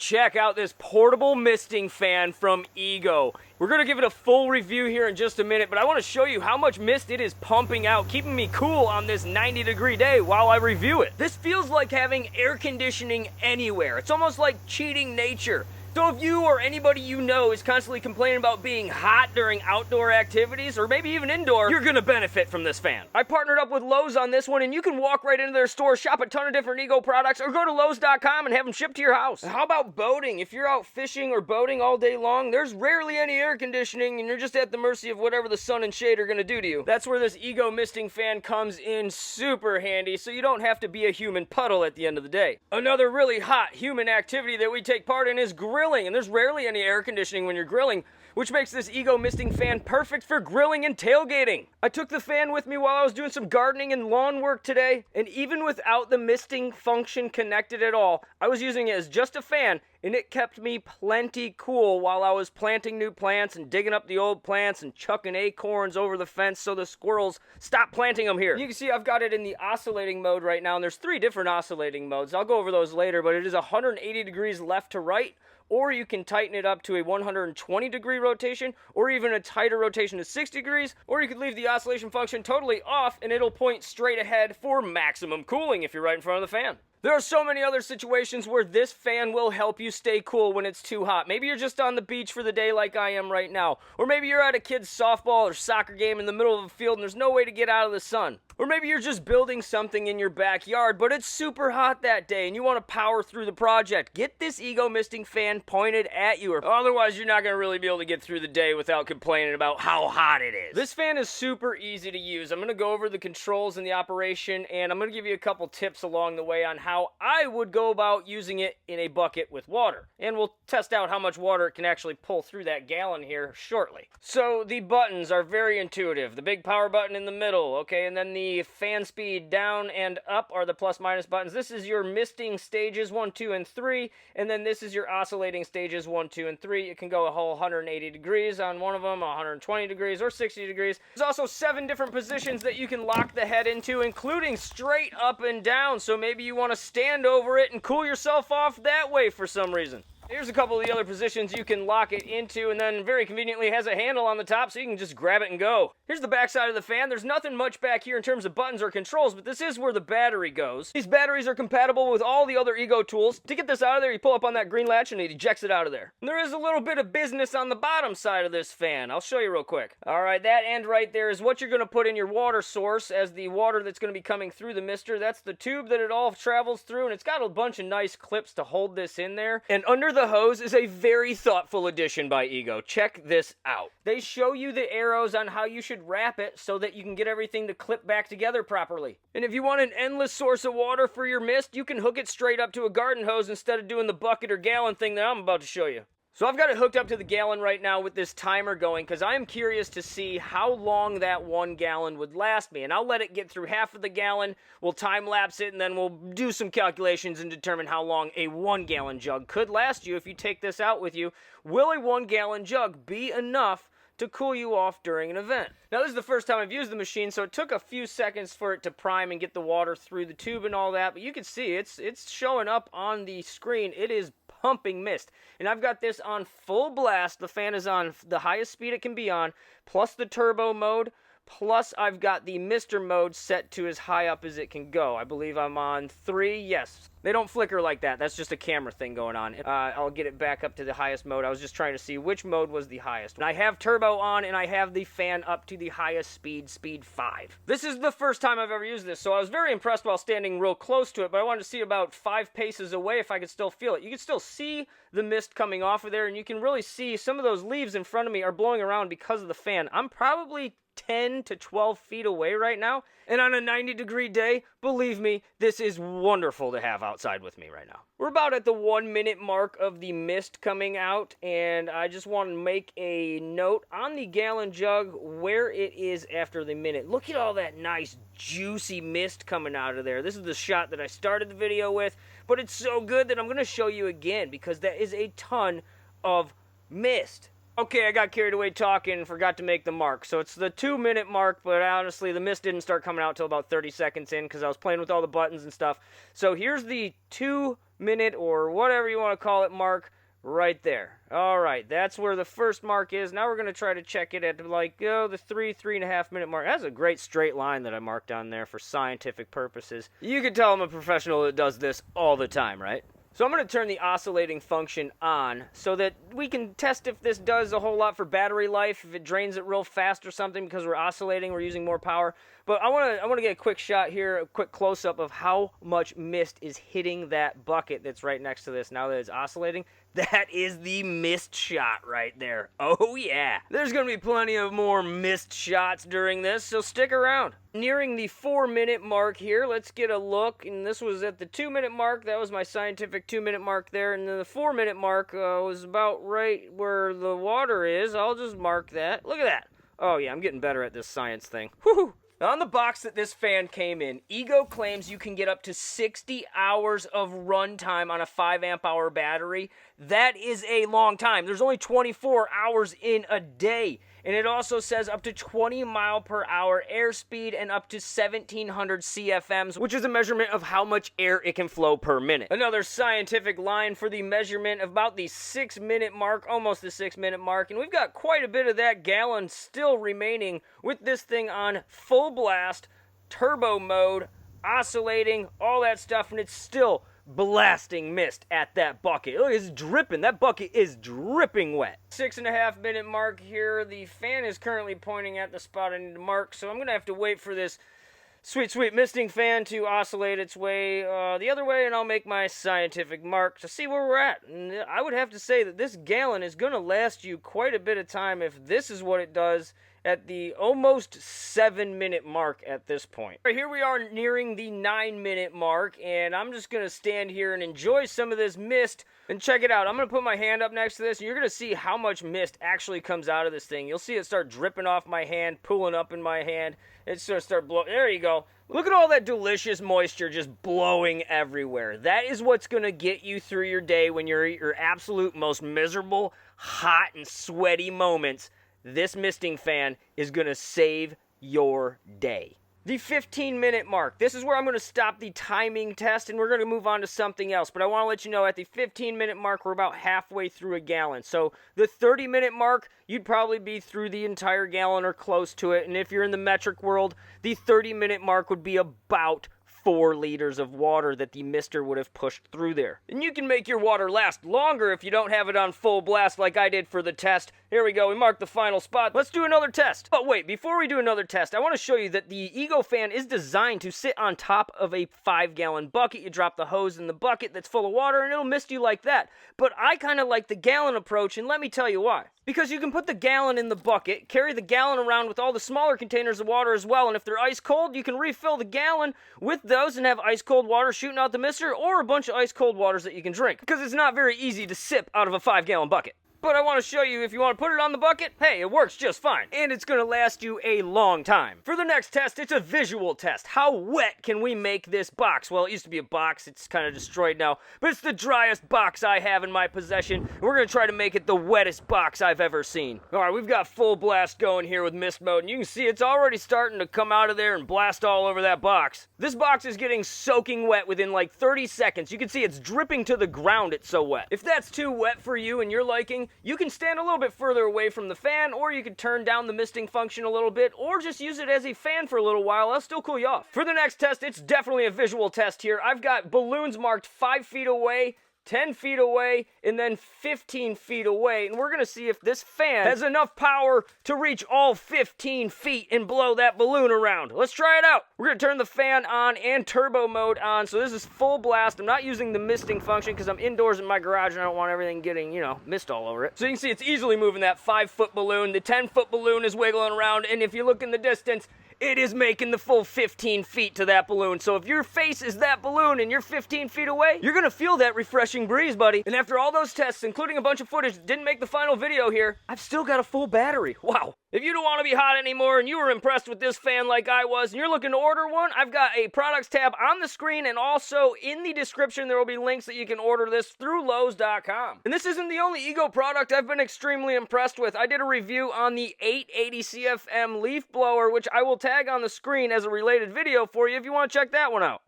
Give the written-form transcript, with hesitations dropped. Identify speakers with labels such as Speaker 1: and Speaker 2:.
Speaker 1: check out this portable misting fan from Ego. We're going to give it a full review here in just a minute, but I want to show you how much mist it is pumping out, keeping me cool on this 90-degree day while I review it. This feels like having air conditioning anywhere. It's almost like cheating nature. So if you or anybody you know is constantly complaining about being hot during outdoor activities, or maybe even indoor, you're gonna benefit from this fan. I partnered up with Lowe's on this one, and you can walk right into their store, shop a ton of different Ego products, or go to lowes.com and have them shipped to your house. How about boating? If you're out fishing or boating all day long, there's rarely any air conditioning, and you're just at the mercy of whatever the sun and shade are gonna do to you. That's where this Ego misting fan comes in super handy, so you don't have to be a human puddle at the end of the day. Another really hot human activity that we take part in is grilling, and there's rarely any air conditioning when you're grilling, which makes this Ego misting fan perfect for grilling and tailgating. I took the fan with me while I was doing some gardening and lawn work today, and even without the misting function connected at all, I was using it as just a fan, and it kept me plenty cool while I was planting new plants and digging up the old plants and chucking acorns over the fence so the squirrels stop planting them here. You can see I've got it in the oscillating mode right now, and there's 3 different oscillating modes. I'll go over those later, but it is 180 degrees left to right, or you can tighten it up to a 120-degree rotation, or even a tighter rotation to 60 degrees, or you could leave the oscillation function totally off and it'll point straight ahead for maximum cooling if you're right in front of the fan. There are so many other situations where this fan will help you stay cool when it's too hot. Maybe you're just on the beach for the day like I am right now. Or maybe you're at a kid's softball or soccer game in the middle of a field and there's no way to get out of the sun. Or maybe you're just building something in your backyard, but it's super hot that day and you want to power through the project. Get this Ego misting fan pointed at you, or otherwise you're not going to really be able to get through the day without complaining about how hot it is. This fan is super easy to use. I'm going to go over the controls and the operation, and I'm going to give you a couple tips along the way on how I would go about using it in a bucket with water. And we'll test out how much water it can actually pull through that gallon here shortly. So the buttons are very intuitive. The big power button in the middle, okay, and then the fan speed down and up are the plus minus buttons. This is your misting stages 1, 2, and 3, and then this is your oscillating stages 1, 2, and 3. It can go a whole 180 degrees on one of them, 120 degrees, or 60 degrees. There's also 7 different positions that you can lock the head into, including straight up and down, so maybe you want to stand over it and cool yourself off that way for some reason. Here's a couple of the other positions you can lock it into, and then very conveniently has a handle on the top so you can just grab it and go. Here's the back side of the fan. There's nothing much back here in terms of buttons or controls, but this is where the battery goes. These batteries are compatible with all the other Ego tools. To get this out of there, you pull up on that green latch and it ejects it out of there. And there is a little bit of business on the bottom side of this fan. I'll show you real quick. Alright, that end right there is what you're going to put in your water source as the water that's going to be coming through the mister. That's the tube that it all travels through, and it's got a bunch of nice clips to hold this in there. And under the hose is a very thoughtful addition by Ego. Check this out. They show you the arrows on how you should wrap it so that you can get everything to clip back together properly. And if you want an endless source of water for your mist, you can hook it straight up to a garden hose instead of doing the bucket or gallon thing that I'm about to show you. So I've got it hooked up to the gallon right now with this timer going because I am curious to see how long that 1 gallon would last me. And I'll let it get through half of the gallon, we'll time lapse it, and then we'll do some calculations and determine how long a 1 gallon jug could last you if you take this out with you. Will a 1 gallon jug be enough to cool you off during an event? Now this is the first time I've used the machine, so it took a few seconds for it to prime and get the water through the tube and all that, but you can see it's showing up on the screen. It is pumping mist, and I've got this on full blast. The fan is on the highest speed it can be on, plus the turbo mode, plus I've got the mister mode set to as high up as it can go. I believe I'm on 3, yes. They don't flicker like that. That's just a camera thing going on. I'll get it back up to the highest mode. I was just trying to see which mode was the highest. And I have turbo on, and I have the fan up to the highest speed, speed 5. This is the first time I've ever used this, so I was very impressed while standing real close to it, but I wanted to see about 5 paces away if I could still feel it. You can still see the mist coming off of there, and you can really see some of those leaves in front of me are blowing around because of the fan. I'm probably 10 to 12 feet away right now, and on a 90-degree day, believe me, this is wonderful to have outside with me right now. We're about at the 1-minute mark of the mist coming out, and I just want to make a note on the gallon jug where it is after the minute. Look at all that nice juicy mist coming out of there. This is the shot that I started the video with, but it's so good that I'm going to show you again because that is a ton of mist. Okay, I got carried away talking and forgot to make the mark. So it's the 2-minute mark, but honestly, the mist didn't start coming out till about 30 seconds in because I was playing with all the buttons and stuff. So here's the 2 minute or whatever you want to call it mark right there. All right, that's where the first mark is. Now we're going to try to check it at like the 3.5 minute mark. That's a great straight line that I marked on there for scientific purposes. You can tell I'm a professional that does this all the time, right? So I'm going to turn the oscillating function on so that we can test if this does a whole lot for battery life, if it drains it real fast or something because we're oscillating, we're using more power. But I want to get a quick shot here, a quick close-up of how much mist is hitting that bucket that's right next to this now that it's oscillating. That is the mist shot right there. Oh yeah. There's going to be plenty of more mist shots during this, so stick around. Nearing the 4-minute mark here, let's get a look. And this was at the 2-minute mark. That was my scientific 2-minute mark there. And then the 4-minute mark was about right where the water is. I'll just mark that. Look at that. Oh yeah, I'm getting better at this science thing. Woohoo! On the box that this fan came in, Ego claims you can get up to 60 hours of runtime on a 5 amp hour battery. That is a long time. There's only 24 hours in a day. And it also says up to 20 mile per hour airspeed and up to 1700 CFMs, which is a measurement of how much air it can flow per minute. Another scientific line for the measurement of about the 6-minute mark, almost the 6-minute mark. And we've got quite a bit of that gallon still remaining with this thing on full blast, turbo mode, oscillating, all that stuff, and it's still blasting mist at that bucket. Look, it's dripping. That bucket is dripping wet. 6.5 minute mark here. The fan is currently pointing at the spot I need to mark, so I'm going to have to wait for this sweet misting fan to oscillate its way the other way, and I'll make my scientific mark to see where we're at. And I would have to say that this gallon is going to last you quite a bit of time if this is what it does at the almost 7-minute mark at this point. Right, here we are nearing the 9-minute mark, and I'm just going to stand here and enjoy some of this mist. And check it out. I'm going to put my hand up next to this, and you're going to see how much mist actually comes out of this thing. You'll see it start dripping off my hand, pooling up in my hand. It's going to start blowing. There you go. Look at all that delicious moisture just blowing everywhere. That is what's going to get you through your day when you're at your absolute most miserable, hot, and sweaty moments. This misting fan is going to save your day. The 15-minute mark. This is where I'm going to stop the timing test, and we're going to move on to something else. But I want to let you know, at the 15-minute mark, we're about halfway through a gallon. So the 30-minute mark, you'd probably be through the entire gallon or close to it. And if you're in the metric world, the 30-minute mark would be about 4 liters of water that the mister would have pushed through there. And you can make your water last longer if you don't have it on full blast like I did for the test. Here we go, we marked the final spot. Let's do another test. But wait, before we do another test, I want to show you that the Ego fan is designed to sit on top of a 5-gallon bucket. You drop the hose in the bucket that's full of water and it'll mist you like that. But I kind of like the gallon approach, and let me tell you why. Because you can put the gallon in the bucket, carry the gallon around with all the smaller containers of water as well, and if they're ice cold, you can refill the gallon with those and have ice cold water shooting out the mister, or a bunch of ice cold waters that you can drink. Because it's not very easy to sip out of a 5-gallon bucket. But I want to show you, if you want to put it on the bucket, hey, it works just fine. And it's going to last you a long time. For the next test, it's a visual test. How wet can we make this box? Well, it used to be a box. It's kind of destroyed now. But it's the driest box I have in my possession. We're going to try to make it the wettest box I've ever seen. All right, we've got full blast going here with mist mode. And you can see it's already starting to come out of there and blast all over that box. This box is getting soaking wet within like 30 seconds. You can see it's dripping to the ground. It's so wet. If that's too wet for you and you're liking, you can stand a little bit further away from the fan, or you can turn down the misting function a little bit, or just use it as a fan for a little while. I'll still cool you off. For the next test, it's definitely a visual test here. I've got balloons marked 5 feet away, 10 feet away, and then 15 feet away. And we're going to see if this fan has enough power to reach all 15 feet and blow that balloon around. Let's try it out. We're going to turn the fan on and turbo mode on. So this is full blast. I'm not using the misting function because I'm indoors in my garage and I don't want everything getting, mist all over it. So you can see it's easily moving that 5-foot balloon. The 10-foot balloon is wiggling around. And if you look in the distance, it is making the full 15 feet to that balloon. So if your face is that balloon and you're 15 feet away, you're going to feel that refreshing breeze, buddy. And after all those tests, including a bunch of footage that didn't make the final video here, I've still got a full battery. Wow. If you don't want to be hot anymore and you were impressed with this fan like I was and you're looking to order one, I've got a products tab on the screen, and also in the description there will be links that you can order this through Lowe's.com. And this isn't the only Ego product I've been extremely impressed with. I did a review on the 880 CFM leaf blower, which I will tag on the screen as a related video for you if you want to check that one out.